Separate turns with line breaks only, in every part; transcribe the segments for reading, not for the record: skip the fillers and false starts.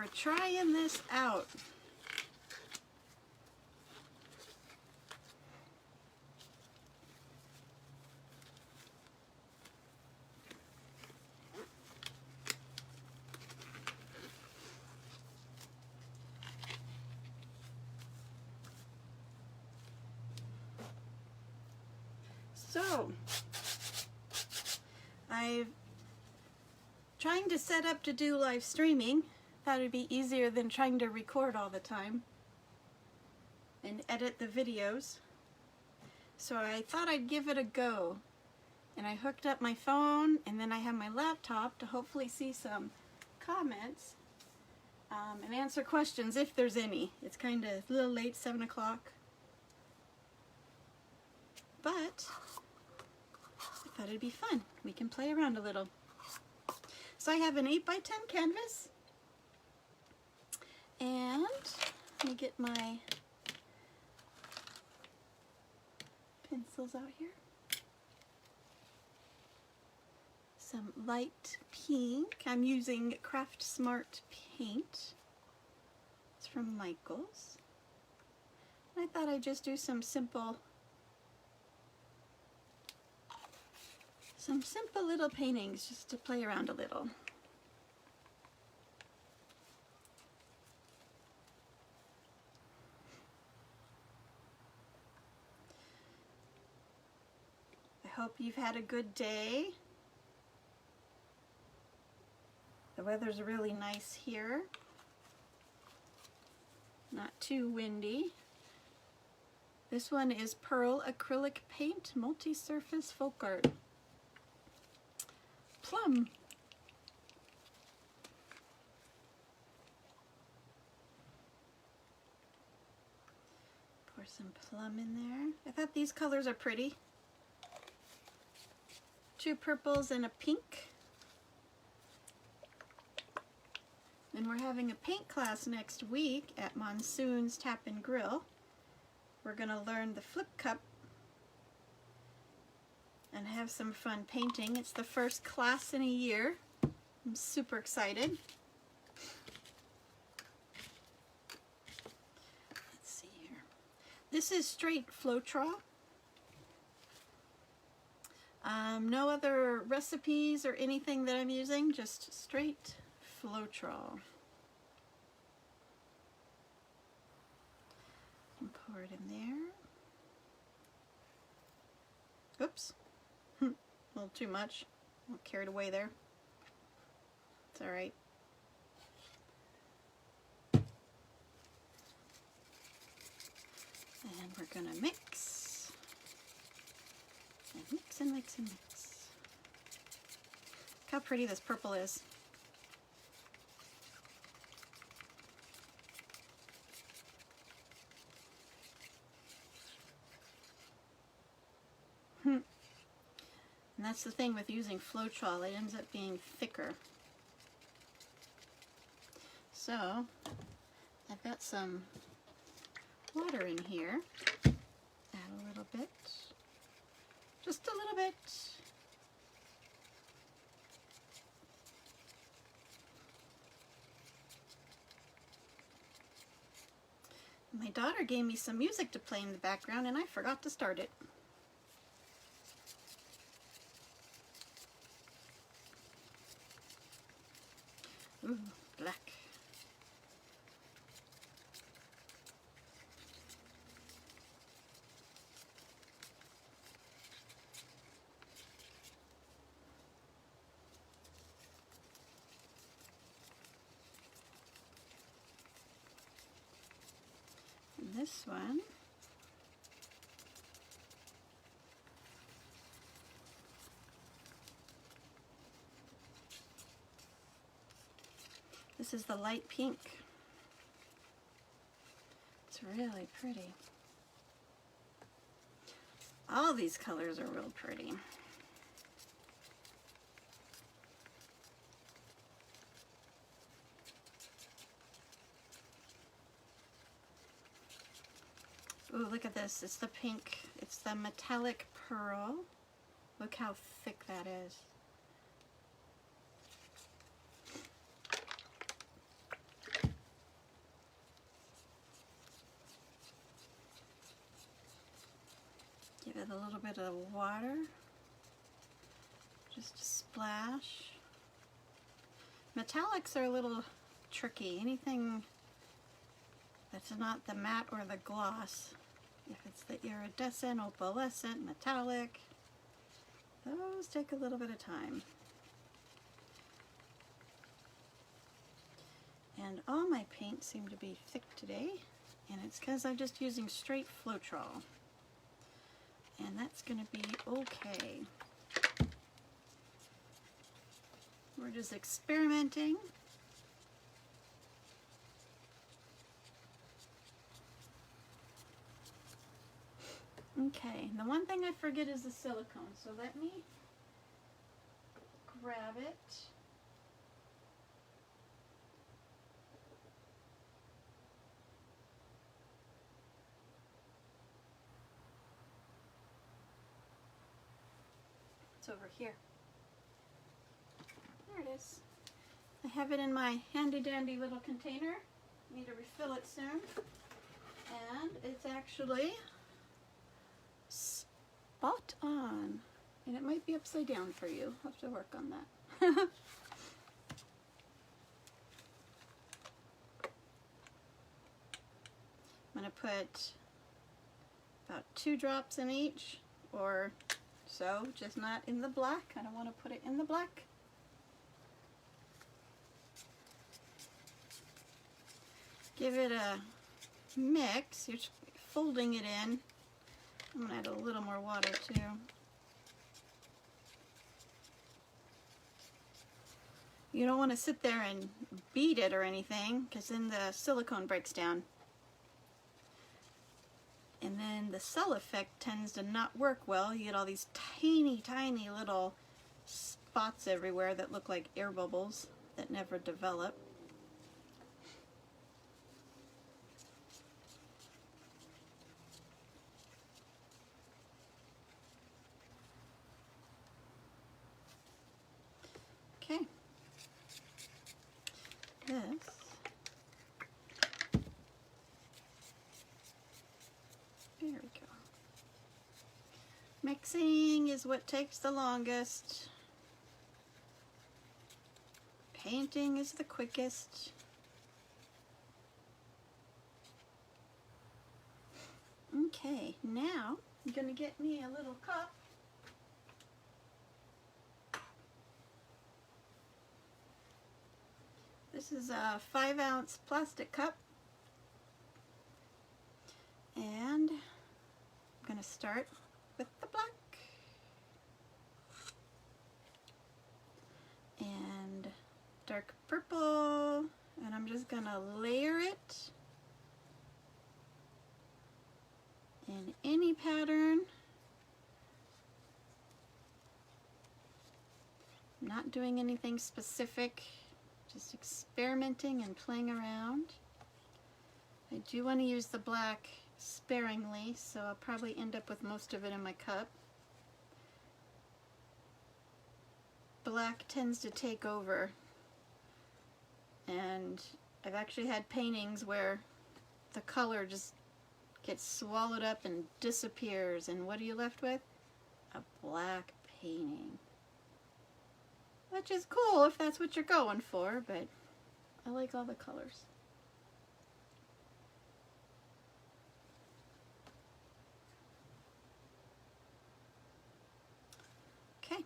We're trying this out. So, I'm trying to set up to do live streaming. Thought it'd be easier than trying to record all the time and edit the videos. So I thought I'd give it a go. And I hooked up my phone, and then I have my laptop to hopefully see some comments and answer questions if there's any. It's kind of a little late, 7 o'clock. But I thought it'd be fun. We can play around a little. So I have an 8x10 canvas. And let me get my pencils out here. Some light pink. I'm using Craft Smart paint. It's from Michaels. I thought I'd just do some simple little paintings just to play around a little. I hope you've had a good day. The weather's really nice here. Not too windy. This one is Pearl Acrylic Paint Multi-Surface Folk Art. Plum. Pour some plum in there. I thought these colors are pretty. 2 purples and a pink. And we're having a paint class next week at Monsoon's Tap and Grill. We're going to learn the flip cup and have some fun painting. It's the first class in a year. I'm super excited. Let's see here. This is straight Floetrol. No other recipes or anything that I'm using, just straight Floetrol. And pour it in there. Oops. A little too much. A little carried away there. It's all right. And we're gonna mix. And mix and mix and mix. Look how pretty this purple is. And that's the thing with using Floetrol, it ends up being thicker. So, I've got some water in here. Add a little bit. Just a little bit. My daughter gave me some music to play in the background and I forgot to start it. Ooh, black. And this one, this is the light pink. It's really pretty. All these colors are real pretty. Ooh, look at this. It's the pink. It's the metallic pearl. Look how thick that is. Give it a little bit of water, just a splash. Metallics are a little tricky. Anything that's not the matte or the gloss, if it's the iridescent, opalescent, metallic, those take a little bit of time. And all my paints seem to be thick today, and it's because I'm just using straight Floetrol. And that's going to be okay. We're just experimenting. Okay, the one thing I forget is the silicone, so let me grab it. It's over here. There it is. I have it in my handy dandy little container. Need to refill it soon. And it's actually spot on. And it might be upside down for you. I'll have to work on that. I'm going to put about 2 drops in each, or so, just not in the black. I don't want to put it in the black. Give it a mix. You're folding it in. I'm going to add a little more water too. You don't want to sit there and beat it or anything, because then the silicone breaks down. And then the cell effect tends to not work well. You get all these tiny, tiny little spots everywhere that look like air bubbles that never develop. Okay. This. There we go. Mixing is what takes the longest. Painting is the quickest. Okay, now I'm going to get me a little cup. This is a 5-ounce plastic cup. And I'm going to start with the black. And dark purple. And I'm just going to layer it in any pattern. I'm not doing anything specific, just experimenting and playing around. I do want to use the black sparingly, so I'll probably end up with most of it in my cup. Black tends to take over, and I've actually had paintings where the color just gets swallowed up and disappears, and what are you left with? A black painting. Which is cool if that's what you're going for, but I like all the colors. Okay,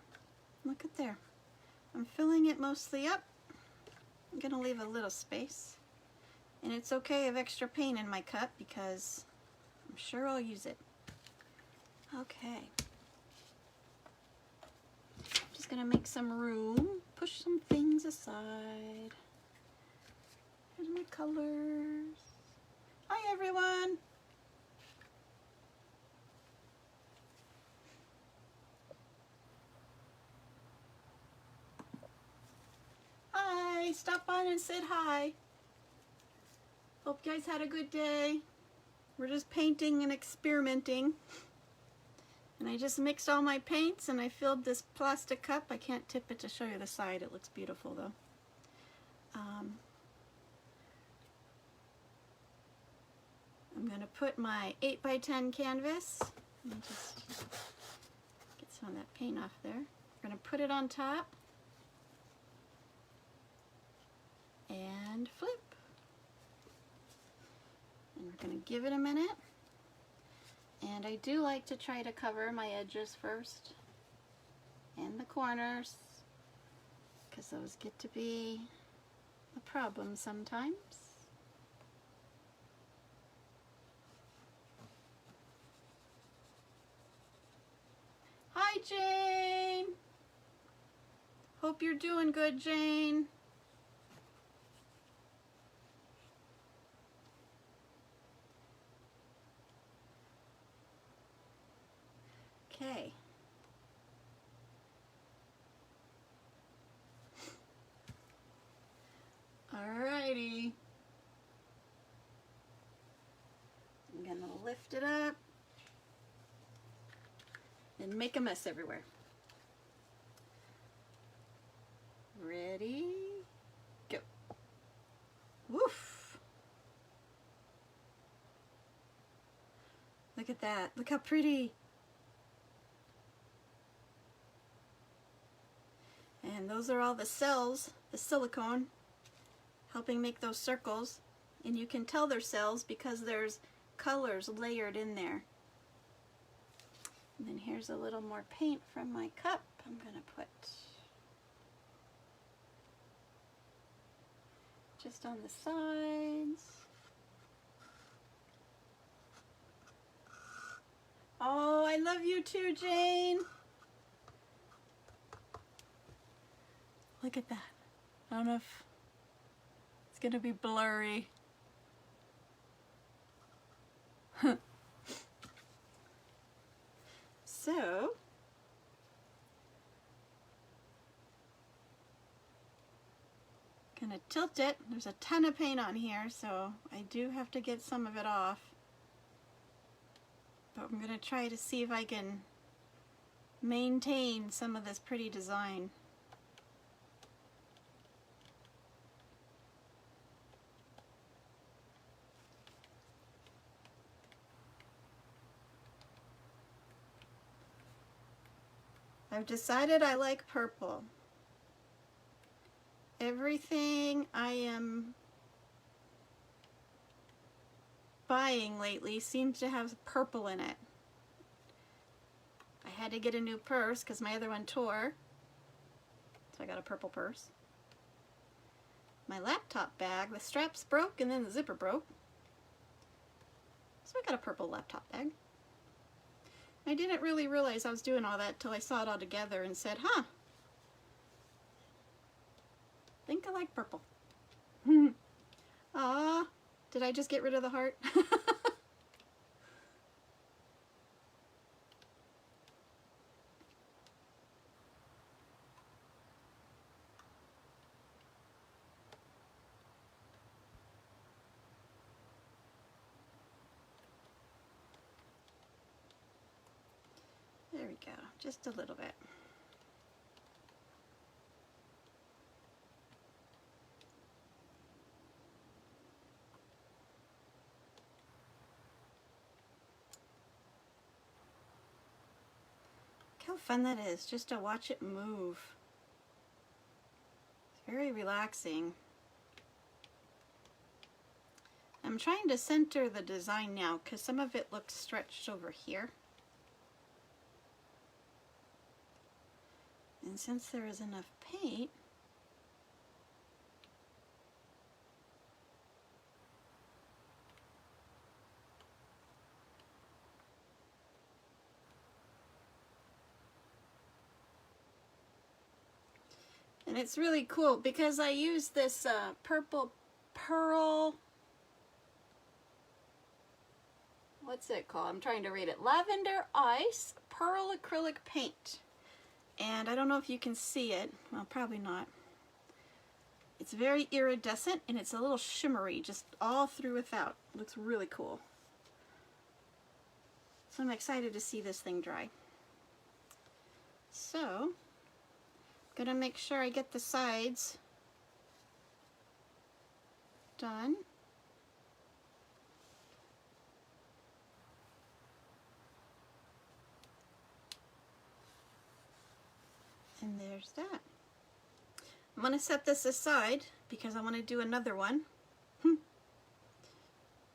look at there. I'm filling it mostly up. I'm gonna leave a little space. And it's okay I have extra paint in my cup because I'm sure I'll use it. Okay. Just gonna make some room, push some things aside. Here's my colors. Hi everyone. Hi, stop by and said hi. Hope you guys had a good day. We're just painting and experimenting. And I just mixed all my paints and I filled this plastic cup. I can't tip it to show you the side. It looks beautiful though. I'm going to put my 8x10 canvas Let me just get some of that paint off there. We're going to put it on top and flip. And we're going to give it a minute. And I do like to try to cover my edges first and the corners, because those get to be a problem sometimes. Hi, Jane! Hope you're doing good, Jane. Okay. Alrighty. I'm gonna lift it up and make a mess everywhere. Ready? Go. Woof! Look at that. Look how pretty. And those are all the cells, the silicone, helping make those circles. And you can tell they're cells because there's colors layered in there. And then here's a little more paint from my cup. I'm going to put just on the sides. Oh, I love you too, Jane. Look at that. I don't know if it's going to be blurry. So, gonna tilt it. There's a ton of paint on here, so I do have to get some of it off. But I'm gonna try to see if I can maintain some of this pretty design. I've decided I like purple. Everything I am buying lately seems to have purple in it. I had to get a new purse because my other one tore, so I got a purple purse. My laptop bag, the straps broke and then the zipper broke, so I got a purple laptop bag. I didn't really realize I was doing all that till I saw it all together and said, huh, think I like purple. Aw, did I just get rid of the heart? There we go, just a little bit. Look how fun that is, just to watch it move. It's very relaxing. I'm trying to center the design now because some of it looks stretched over here. And since there is enough paint, and it's really cool because I use this purple pearl, what's it called? I'm trying to read it. Lavender Ice Pearl Acrylic Paint. And I don't know if you can see it. Well, probably not. It's very iridescent and it's a little shimmery just all through without. Looks really cool. So I'm excited to see this thing dry. So, gonna make sure I get the sides done. And there's that. I'm going to set this aside because I want to do another one.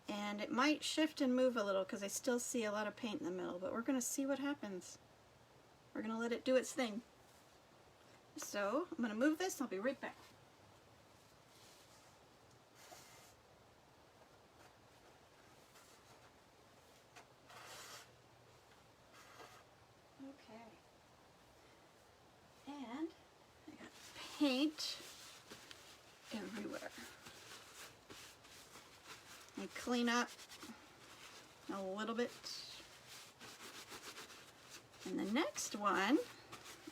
And it might shift and move a little because I still see a lot of paint in the middle, but we're going to see what happens. We're going to let it do its thing. So I'm going to move this. I'll be right back. Okay. And I got paint everywhere. I clean up a little bit. And the next one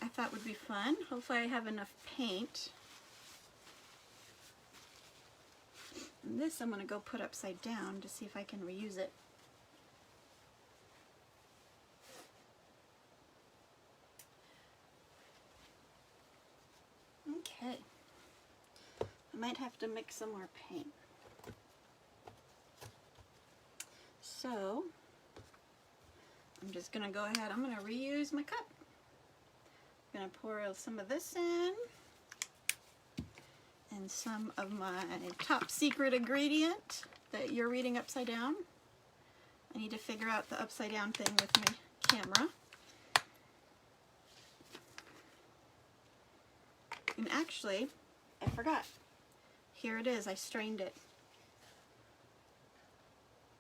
I thought would be fun. Hopefully I have enough paint. And this I'm going to go put upside down to see if I can reuse it. Okay. I might have to mix some more paint. So I'm just going to go ahead, I'm going to reuse my cup. I'm going to pour some of this in and some of my top secret ingredient that you're reading upside down. I need to figure out the upside down thing with my camera. And actually, I forgot. Here it is, I strained it.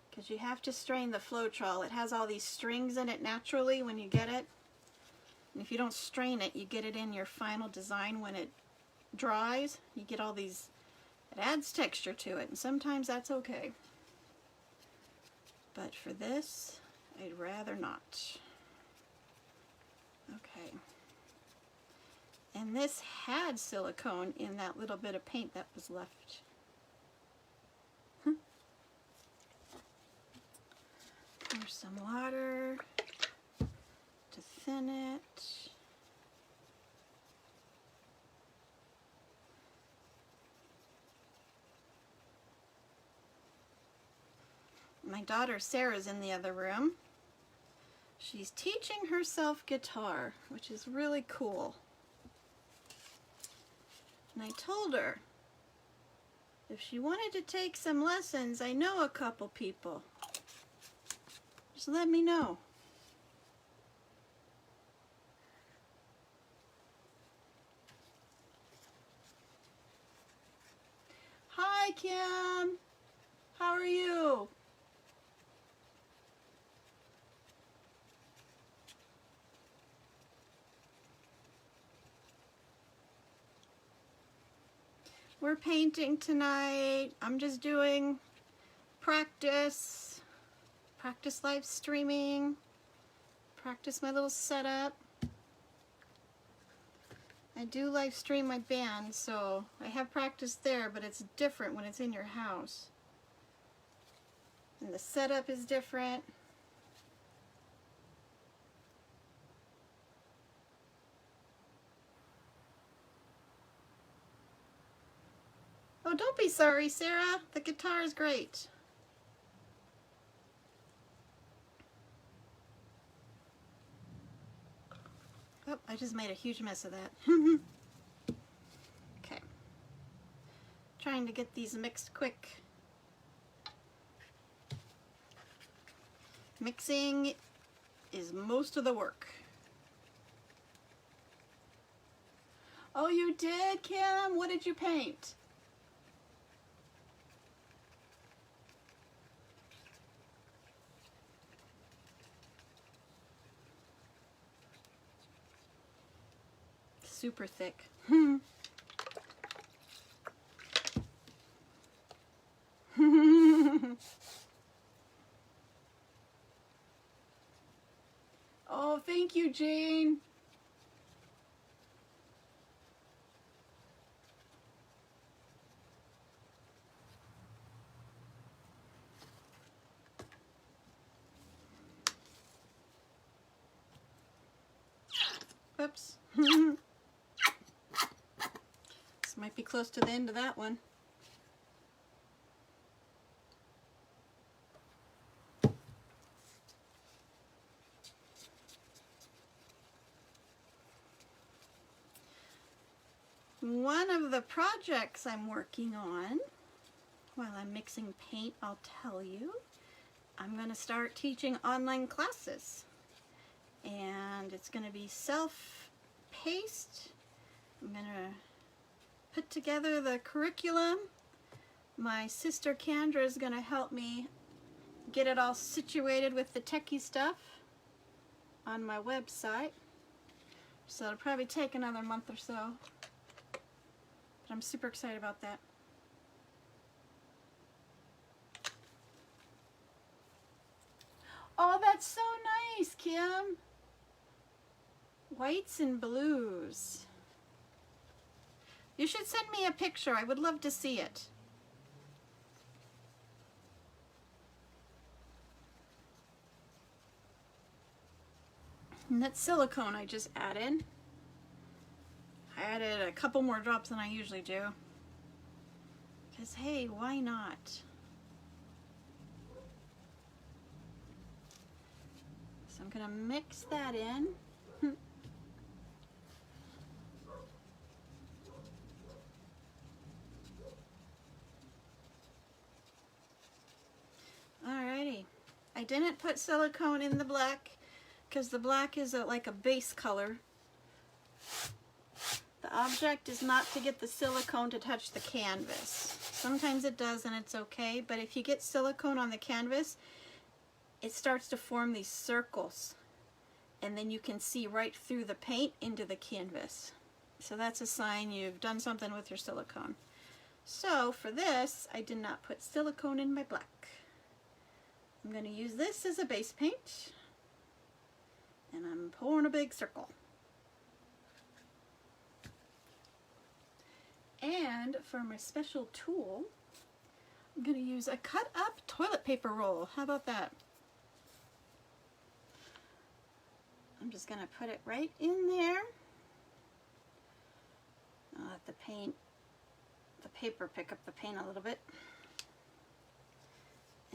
Because you have to strain the Floetrol. It has all these strings in it naturally when you get it. And if you don't strain it, you get it in your final design when it dries. You get all these, it adds texture to it, and sometimes that's okay. But for this, I'd rather not. Okay. And this had silicone in that little bit of paint that was left. Pour some water to thin it. My daughter Sarah's in the other room. She's teaching herself guitar, which is really cool. And I told her if she wanted to take some lessons, I know a couple people. Just let me know. Hi, Kim. How are you? We're painting tonight. I'm just doing practice live streaming, practice my little setup. I do live stream my band, so I have practice there, but it's different when it's in your house. And the setup is different. Oh, don't be sorry, Sarah. The guitar is great. Oh, I just made a huge mess of that. Okay. Trying to get these mixed quick. Mixing is most of the work. Oh, you did, Kim? What did you paint? Super thick. Oh, thank you, Jane. Oops. This might be close to the end of that one. One of the projects I'm working on while I'm mixing paint, I'll tell you, I'm going to start teaching online classes. And it's going to be self-paced. I'm going to put together the curriculum. My sister Kendra is going to help me get it all situated with the techie stuff on my website. So it'll probably take another month or so. But I'm super excited about that. Oh, that's so nice, Kim. Whites and blues. You should send me a picture. I would love to see it. And that silicone I just added. I added a couple more drops than I usually do. Because hey, why not? So I'm gonna mix that in. Alrighty. I didn't put silicone in the black because the black is like a base color. The object is not to get the silicone to touch the canvas. Sometimes it does and it's okay, but if you get silicone on the canvas, it starts to form these circles and then you can see right through the paint into the canvas. So that's a sign you've done something with your silicone. So for this, I did not put silicone in my black. I'm going to use this as a base paint, and I'm pouring a big circle. And for my special tool, I'm going to use a cut up toilet paper roll. How about that? I'm just going to put it right in there. I'll let the paper pick up the paint a little bit.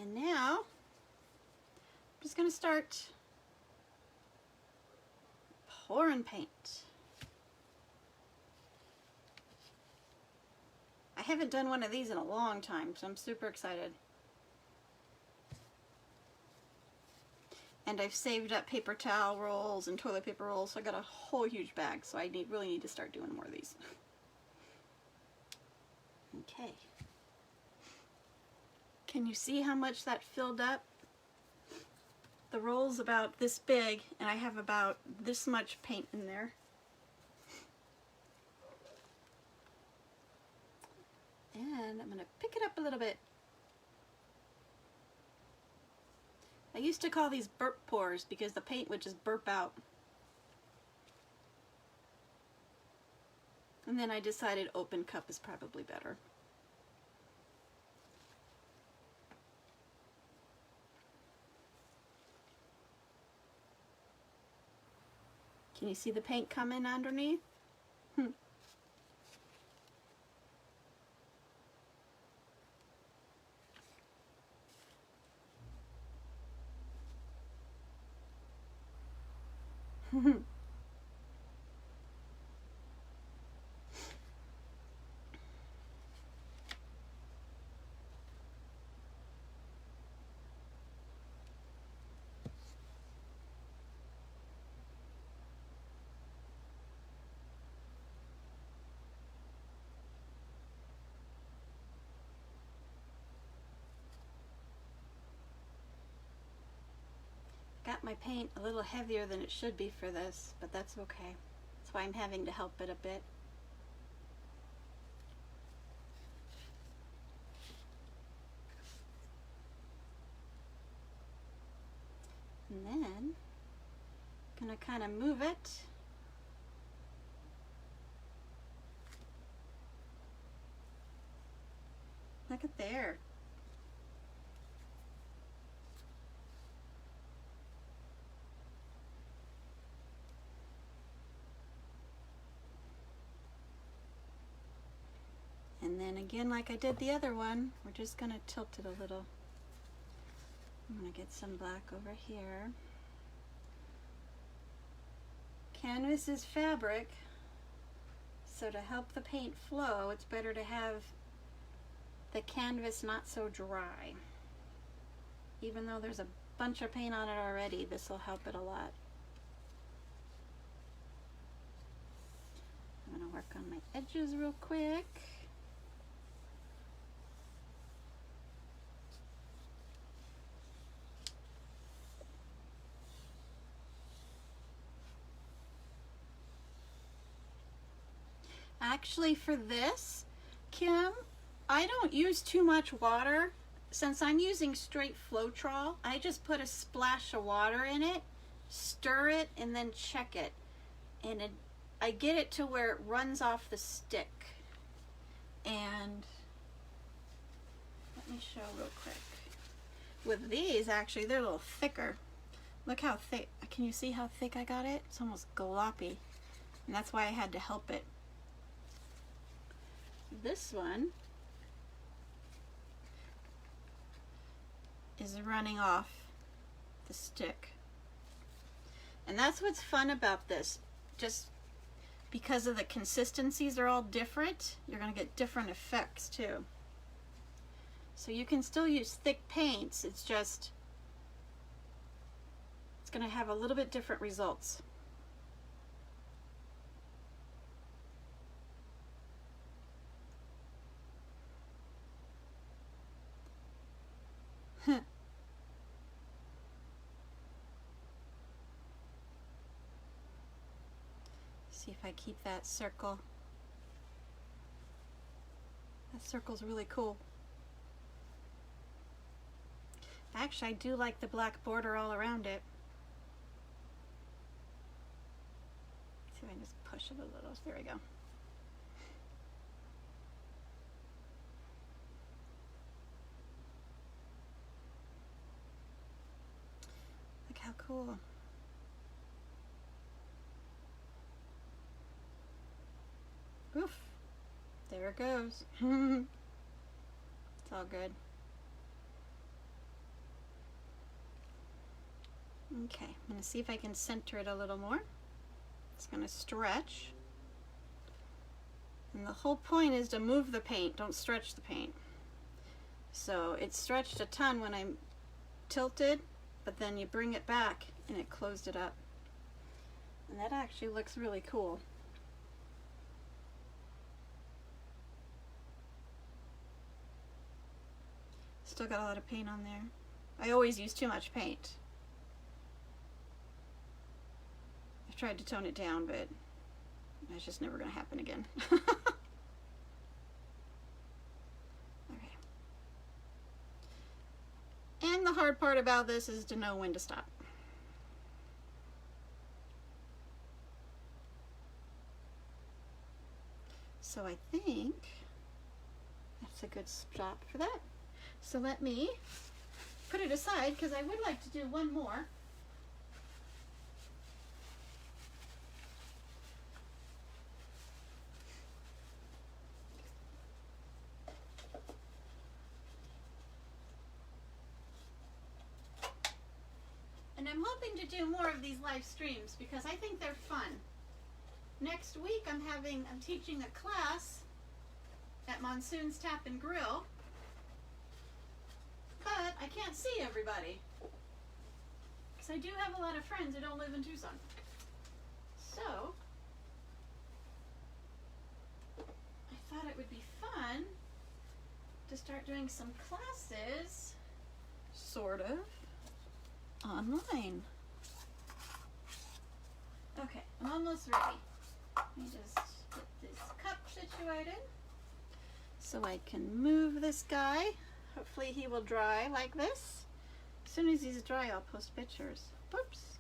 And now, I'm just going to start pouring paint. I haven't done one of these in a long time, so I'm super excited. And I've saved up paper towel rolls and toilet paper rolls, so I got a whole huge bag, so I really need to start doing more of these. Okay. Can you see how much that filled up? The roll's about this big, and I have about this much paint in there. And I'm going to pick it up a little bit. I used to call these burp pours because the paint would just burp out. And then I decided open cup is probably better. Can you see the paint coming underneath? Got my paint a little heavier than it should be for this, but that's okay. That's why I'm having to help it a bit. And then I'm gonna kind of move it. Look at there. And then again, like I did the other one, we're just going to tilt it a little. I'm going to get some black over here. Canvas is fabric, So to help the paint flow, it's better to have the canvas not so dry. Even though there's a bunch of paint on it already, this will help it a lot. I'm going to work on my edges real quick. Actually, for this, Kim, I don't use too much water. Since I'm using straight Floetrol, I just put a splash of water in it, stir it, and then check it. And I get it to where it runs off the stick. And let me show real quick. With these, actually, they're a little thicker. Look how thick. Can you see how thick I got it? It's almost gloppy. And that's why I had to help it. This one is running off the stick. And that's what's fun about this. Just because of the consistencies are all different, you're going to get different effects too. So you can still use thick paints, it's just, it's going to have a little bit different results. See if I keep that circle. That circle's really cool. Actually, I do like the black border all around it. See if I can just push it a little. There we go. Look how cool. Oof. There it goes. It's all good. Okay, I'm going to see if I can center it a little more. It's going to stretch. And the whole point is to move the paint, don't stretch the paint. So it stretched a ton when I tilted, but then you bring it back and it closed it up. And that actually looks really cool. Still got a lot of paint on there. I always use too much paint. I've tried to tone it down, but it's just never going to happen again. Okay. And the hard part about this is to know when to stop. So I think that's a good spot for that. So let me put it aside because I would like to do one more. And I'm hoping to do more of these live streams because I think they're fun. Next week I'm teaching a class at Monsoon's Tap and Grill. But I can't see everybody. Because I do have a lot of friends who don't live in Tucson. So, I thought it would be fun to start doing some classes, sort of, online. Okay, I'm almost ready. Let me just get this cup situated so I can move this guy. Hopefully he will dry like this. As soon as he's dry, I'll post pictures. Whoops.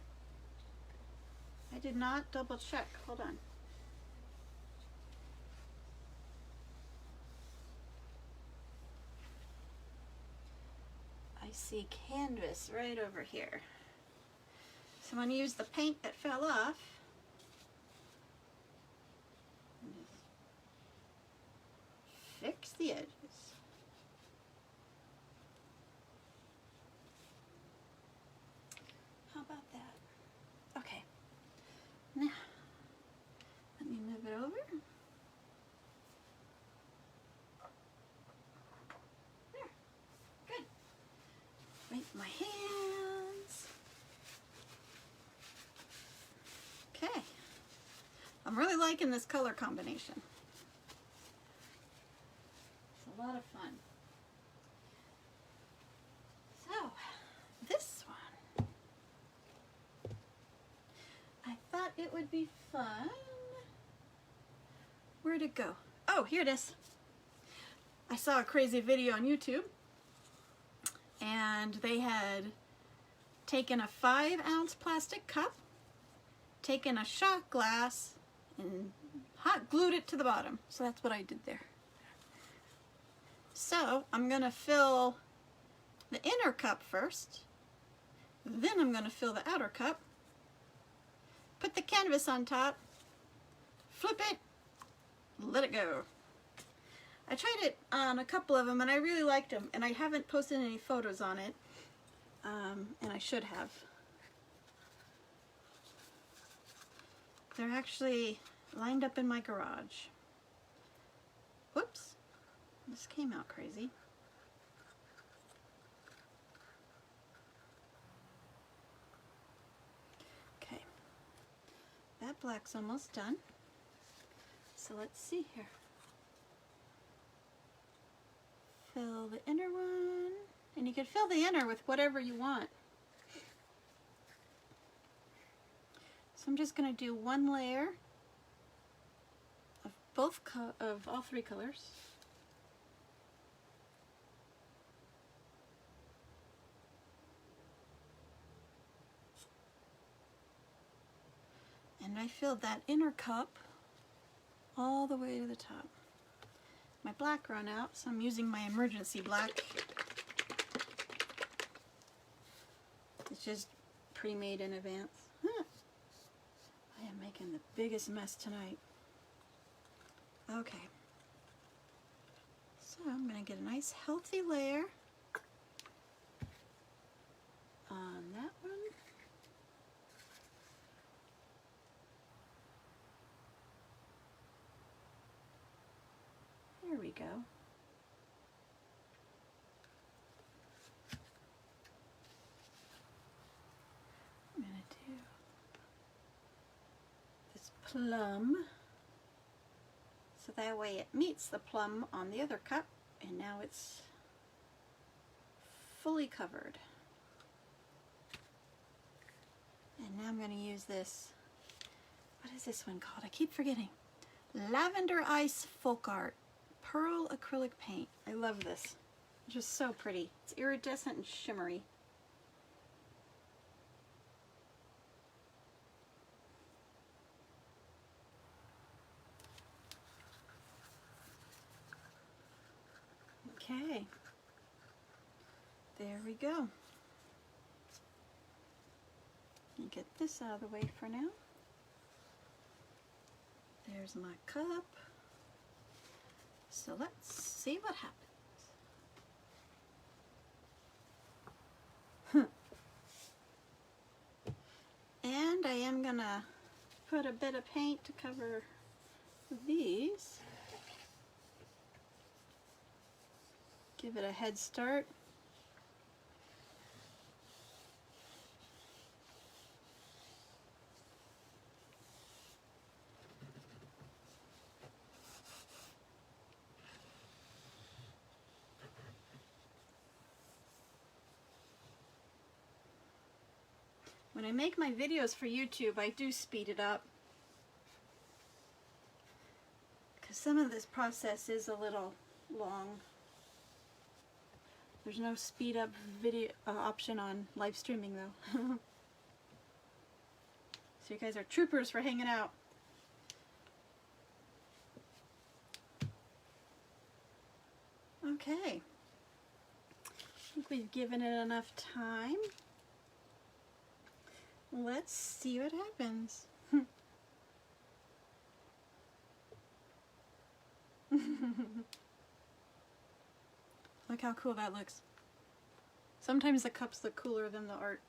I did not double check. Hold on. I see canvas right over here. So I'm going to use the paint that fell off. And just fix the edges. Now, let me move it over. I'm really liking this color combination. It's a lot of fun. So, this one, I thought it would be fun. Where'd it go? Oh, here it is. I saw a crazy video on YouTube, and they had taken a 5-ounce plastic cup, taken a shot glass, and hot glued it to the bottom. So that's what I did there. So I'm gonna fill the inner cup first, then I'm gonna fill the outer cup, put the canvas on top, flip it, let it go. I tried it on a couple of them and I really liked them, and I haven't posted any photos on it, and I should have. They're actually lined up in my garage. Whoops, this came out crazy. Okay, that black's almost done. So let's see here. Fill the inner one, and you can fill the inner with whatever you want. So I'm just going to do one layer of all three colors. And I filled that inner cup all the way to the top. My black ran out, so I'm using my emergency black. It's just pre-made in advance. Huh. I am making the biggest mess tonight. Okay. So I'm going to get a nice healthy layer on that one. There we go. I'm going to do this plum, so that way it meets the plum on the other cup, and now it's fully covered. And now I'm going to use this, what is this one called? I keep forgetting. Lavender Ice Pearl acrylic paint. I love this. It's just so pretty. It's iridescent and shimmery. Okay. There we go. Let me get this out of the way for now. There's my cup. So let's see what happens. And I am gonna put a bit of paint to cover these. Give it a head start. When I make my videos for YouTube, I do speed it up, because some of this process is a little long. There's no speed up video option on live streaming though. So you guys are troopers for hanging out. Okay, I think we've given it enough time. Let's see what happens. Look how cool that looks. Sometimes the cups look cooler than the art.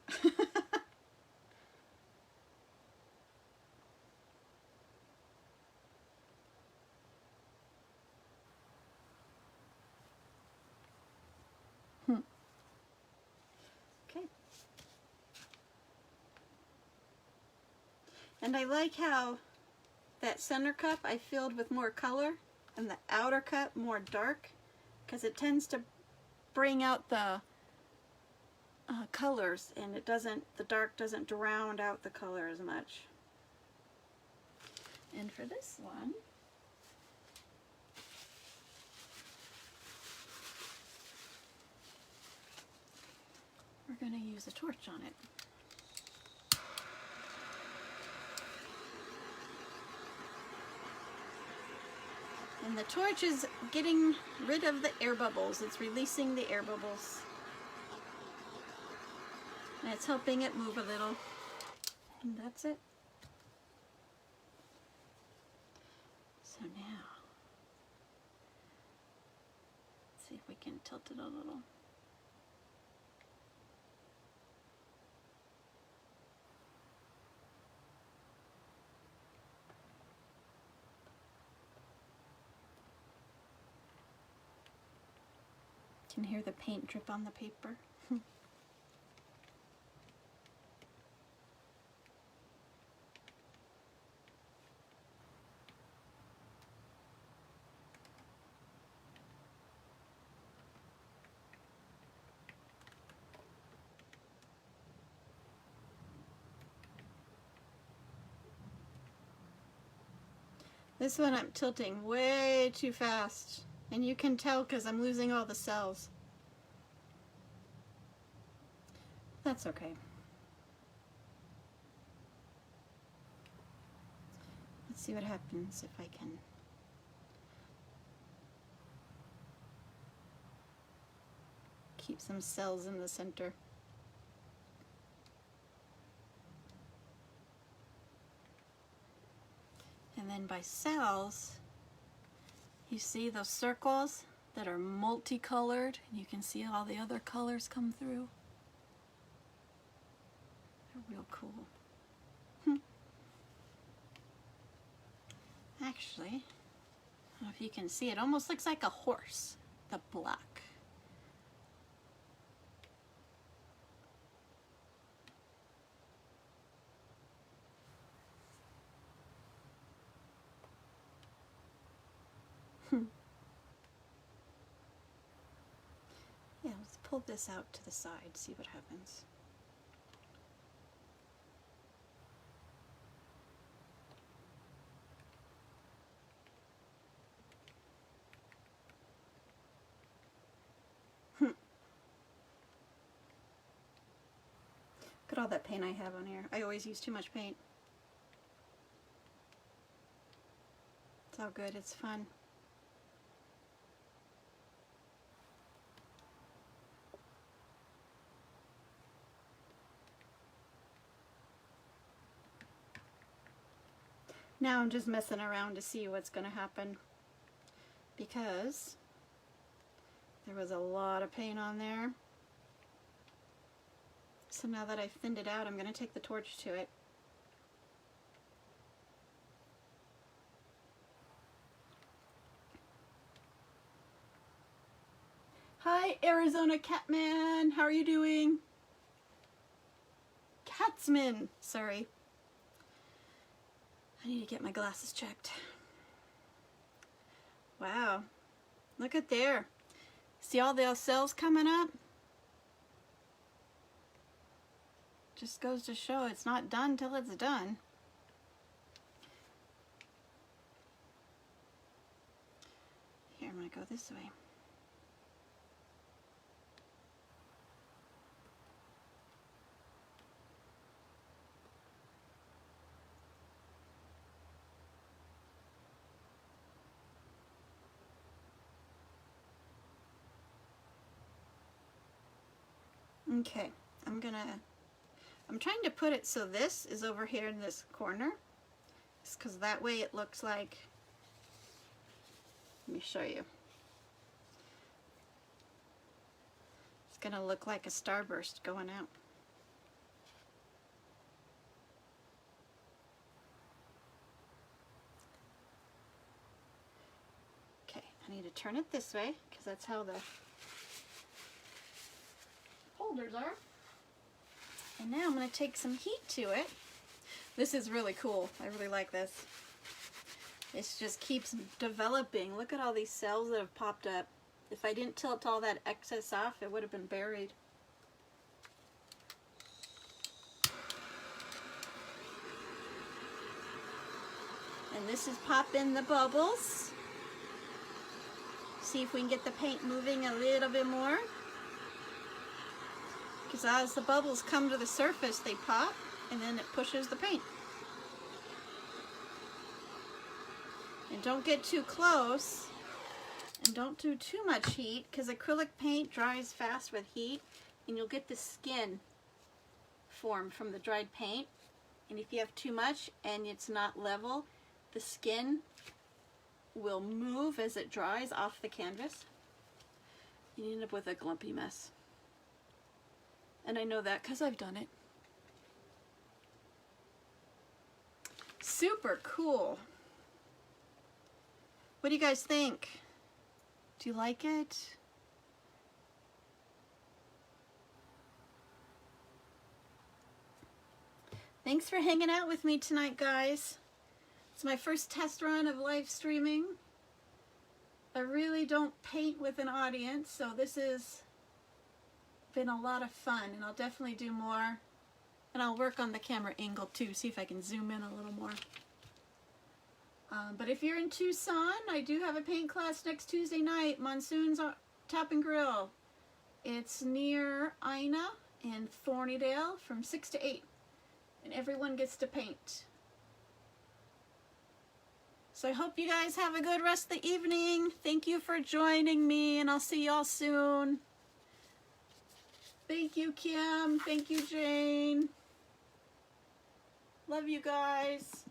Okay. And I like how that center cup I filled with more color and the outer cup more dark, because it tends to bring out the colors, and the dark doesn't drown out the color as much. And for this one, we're going to use a torch on it. And the torch is getting rid of the air bubbles. It's releasing the air bubbles. And it's helping it move a little. And that's it. So now, let's see if we can tilt it a little. You can hear the paint drip on the paper. This one I'm tilting way too fast, and you can tell because I'm losing all the cells. That's okay. Let's see what happens if I can keep some cells in the center. And then by cells, you see those circles that are multicolored, and you can see all the other colors come through. They're real cool. Actually, I don't know if you can see, it almost looks like a horse, the black. Yeah, let's pull this out to the side, see what happens. Look at all that paint I have on here. I always use too much paint. It's all good, it's fun. Now I'm just messing around to see what's going to happen, because there was a lot of paint on there. So now that I've thinned it out, I'm going to take the torch to it. Hi, Arizona Catman. How are you doing? Catsman. Sorry. I need to get my glasses checked. Wow. Look at there. See all the cells coming up? Just goes to show it's not done till it's done. Here, I'm going to go this way. Okay, I'm trying to put it so this is over here in this corner, just because that way it looks like, let me show you. It's going to look like a starburst going out. Okay, I need to turn it this way, because that's how the holders are. And now I'm going to take some heat to it. This is really cool. I really like this. It just keeps developing. Look at all these cells that have popped up. If I didn't tilt all that excess off, it would have been buried. And this is popping the bubbles. See if we can get the paint moving a little bit more. Because as the bubbles come to the surface, they pop, and then it pushes the paint. And don't get too close, and don't do too much heat, because acrylic paint dries fast with heat, and you'll get the skin form from the dried paint. And if you have too much and it's not level, the skin will move as it dries off the canvas. You end up with a glumpy mess. And I know that because I've done it. Super cool. What do you guys think? Do you like it? Thanks for hanging out with me tonight, guys. It's my first test run of live streaming. I really don't paint with an audience, so this has been a lot of fun, and I'll definitely do more. And I'll work on the camera angle too, see if I can zoom in a little more. But if you're in Tucson, I do have a paint class next Tuesday night, Monsoon's Tap and Grill. It's near Ina and Thornydale from 6 to 8. And everyone gets to paint. So I hope you guys have a good rest of the evening. Thank you for joining me, and I'll see y'all soon. Thank you, Kim. Thank you, Jane. Love you guys.